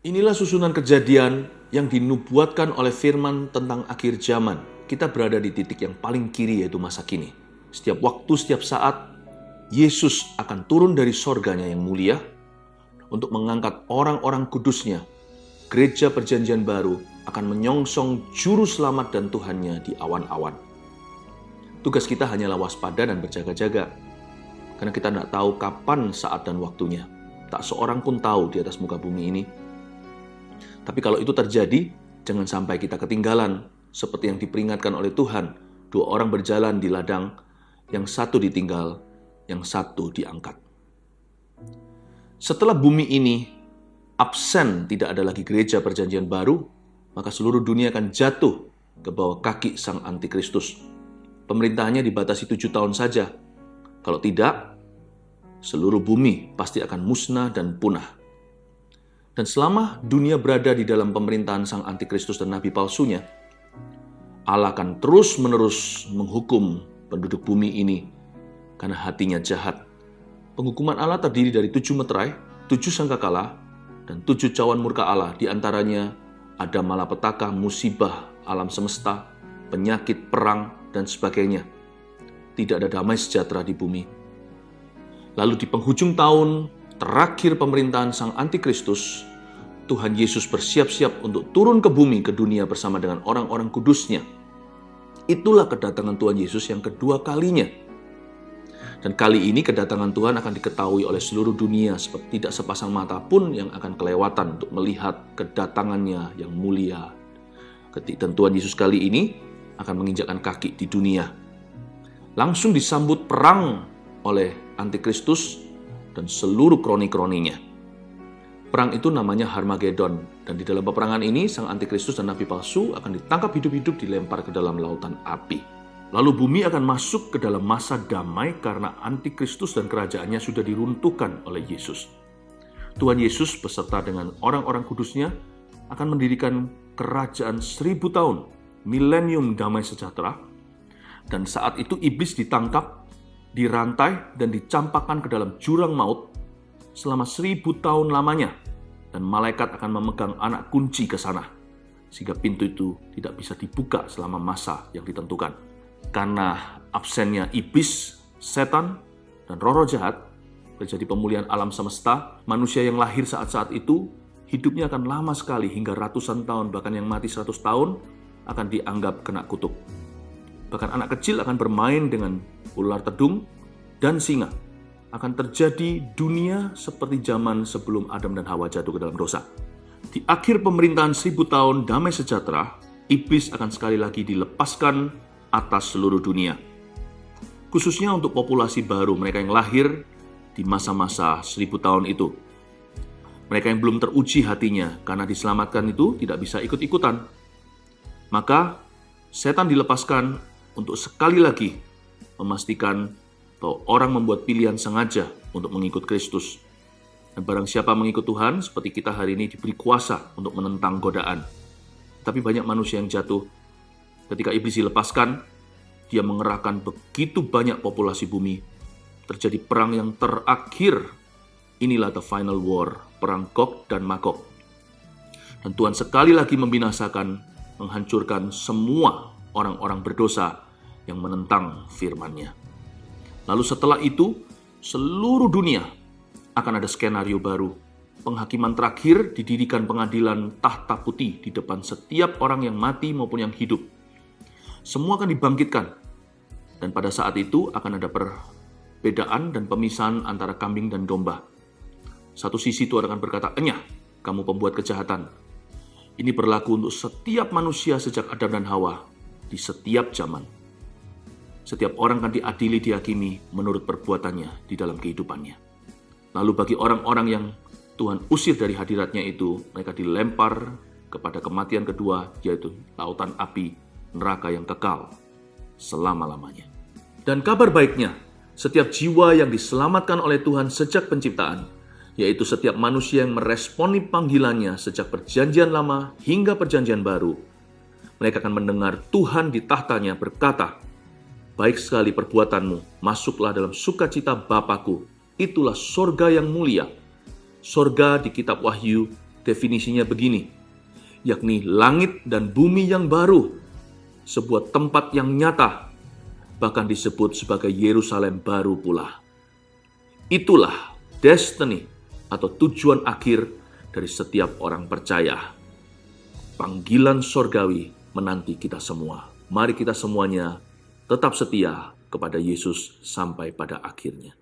Inilah susunan kejadian yang dinubuatkan oleh firman tentang akhir zaman. Kita berada di titik yang paling kiri, yaitu masa kini. Setiap waktu, setiap saat, Yesus akan turun dari sorganya yang mulia untuk mengangkat orang-orang kudusnya. Gereja Perjanjian Baru akan menyongsong juru selamat dan Tuhannya di awan-awan. Tugas kita hanyalah waspada dan berjaga-jaga, karena kita tidak tahu kapan, saat, dan waktunya. Tak seorang pun tahu di atas muka bumi ini. Tapi kalau itu terjadi, jangan sampai kita ketinggalan, seperti yang diperingatkan oleh Tuhan. 2 orang berjalan di ladang, yang satu ditinggal, yang satu diangkat. Setelah bumi ini absen, tidak ada lagi gereja Perjanjian Baru, maka seluruh dunia akan jatuh ke bawah kaki Sang Antikristus. Pemerintahannya dibatasi 7 tahun saja. Kalau tidak, seluruh bumi pasti akan musnah dan punah. Dan selama dunia berada di dalam pemerintahan Sang Antikristus dan Nabi palsunya, Allah akan terus-menerus menghukum penduduk bumi ini karena hatinya jahat. Penghukuman Allah terdiri dari 7 meterai, 7 sangkakala, dan 7 cawan murka Allah. Di antaranya ada malapetaka, musibah, alam semesta, penyakit, perang, dan sebagainya. Tidak ada damai sejahtera di bumi. Lalu di penghujung tahun terakhir pemerintahan Sang Antikristus, Tuhan Yesus bersiap-siap untuk turun ke bumi, ke dunia bersama dengan orang-orang kudusnya. Itulah kedatangan Tuhan Yesus yang kedua kalinya. Dan kali ini kedatangan Tuhan akan diketahui oleh seluruh dunia, seperti tidak sepasang mata pun yang akan kelewatan untuk melihat kedatangannya yang mulia. Dan Tuhan Yesus kali ini akan menginjakkan kaki di dunia. Langsung disambut perang oleh Antikristus dan seluruh kroni-kroninya. Perang itu namanya Harmagedon, dan di dalam peperangan ini Sang Antikristus dan Nabi palsu akan ditangkap hidup-hidup, dilempar ke dalam lautan api. Lalu bumi akan masuk ke dalam masa damai karena Antikristus dan kerajaannya sudah diruntuhkan oleh Yesus. Tuhan Yesus beserta dengan orang-orang kudusnya akan mendirikan kerajaan 1000 tahun, milenium damai sejahtera, dan saat itu iblis ditangkap, dirantai, dan dicampakkan ke dalam jurang maut selama 1000 tahun lamanya, dan malaikat akan memegang anak kunci ke sana, sehingga pintu itu tidak bisa dibuka selama masa yang ditentukan. Karena absennya iblis, setan, dan roh-roh jahat, terjadi pemulihan alam semesta. Manusia yang lahir saat-saat itu, hidupnya akan lama sekali, hingga ratusan tahun, bahkan yang mati 100 tahun, akan dianggap kena kutuk. Bahkan anak kecil akan bermain dengan ular tedung dan singa. Akan terjadi dunia seperti zaman sebelum Adam dan Hawa jatuh ke dalam dosa. Di akhir pemerintahan 1000 tahun damai sejahtera, iblis akan sekali lagi dilepaskan atas seluruh dunia. Khususnya untuk populasi baru, mereka yang lahir di masa-masa 1000 tahun itu. Mereka yang belum teruji hatinya karena diselamatkan itu tidak bisa ikut-ikutan. Maka setan dilepaskan untuk sekali lagi memastikan bahwa orang membuat pilihan sengaja untuk mengikut Kristus. Dan barang siapa mengikut Tuhan, seperti kita hari ini diberi kuasa untuk menentang godaan. Tapi banyak manusia yang jatuh. Ketika iblis dilepaskan, dia mengerahkan begitu banyak populasi bumi. Terjadi perang yang terakhir. Inilah the final war, perang Gog dan Magog. Dan Tuhan sekali lagi membinasakan, menghancurkan semua orang-orang berdosa yang menentang firman-Nya. Lalu setelah itu, seluruh dunia akan ada skenario baru. Penghakiman terakhir didirikan pengadilan tahta putih di depan setiap orang yang mati maupun yang hidup. Semua akan dibangkitkan. Dan pada saat itu akan ada perbedaan dan pemisahan antara kambing dan domba. Satu sisi Tuhan akan berkata, "Enyah, kamu pembuat kejahatan." Ini berlaku untuk setiap manusia sejak Adam dan Hawa, di setiap zaman. Setiap orang akan diadili, dihakimi menurut perbuatannya di dalam kehidupannya. Lalu bagi orang-orang yang Tuhan usir dari hadiratnya itu, mereka dilempar kepada kematian kedua, yaitu lautan api, neraka yang kekal selama-lamanya. Dan kabar baiknya, setiap jiwa yang diselamatkan oleh Tuhan sejak penciptaan, yaitu setiap manusia yang meresponi panggilannya sejak perjanjian lama hingga perjanjian baru, mereka akan mendengar Tuhan di tahtanya berkata, "Baik sekali perbuatanmu, masuklah dalam sukacita Bapa-Ku." Itulah sorga yang mulia. Sorga di kitab Wahyu Definisinya begini, yakni langit dan bumi yang baru, sebuah tempat yang nyata, bahkan disebut sebagai Yerusalem baru pula. Itulah destiny atau tujuan akhir dari setiap orang percaya. Panggilan sorgawi menanti kita semua. Mari kita semuanya tetap setia kepada Yesus sampai pada akhirnya.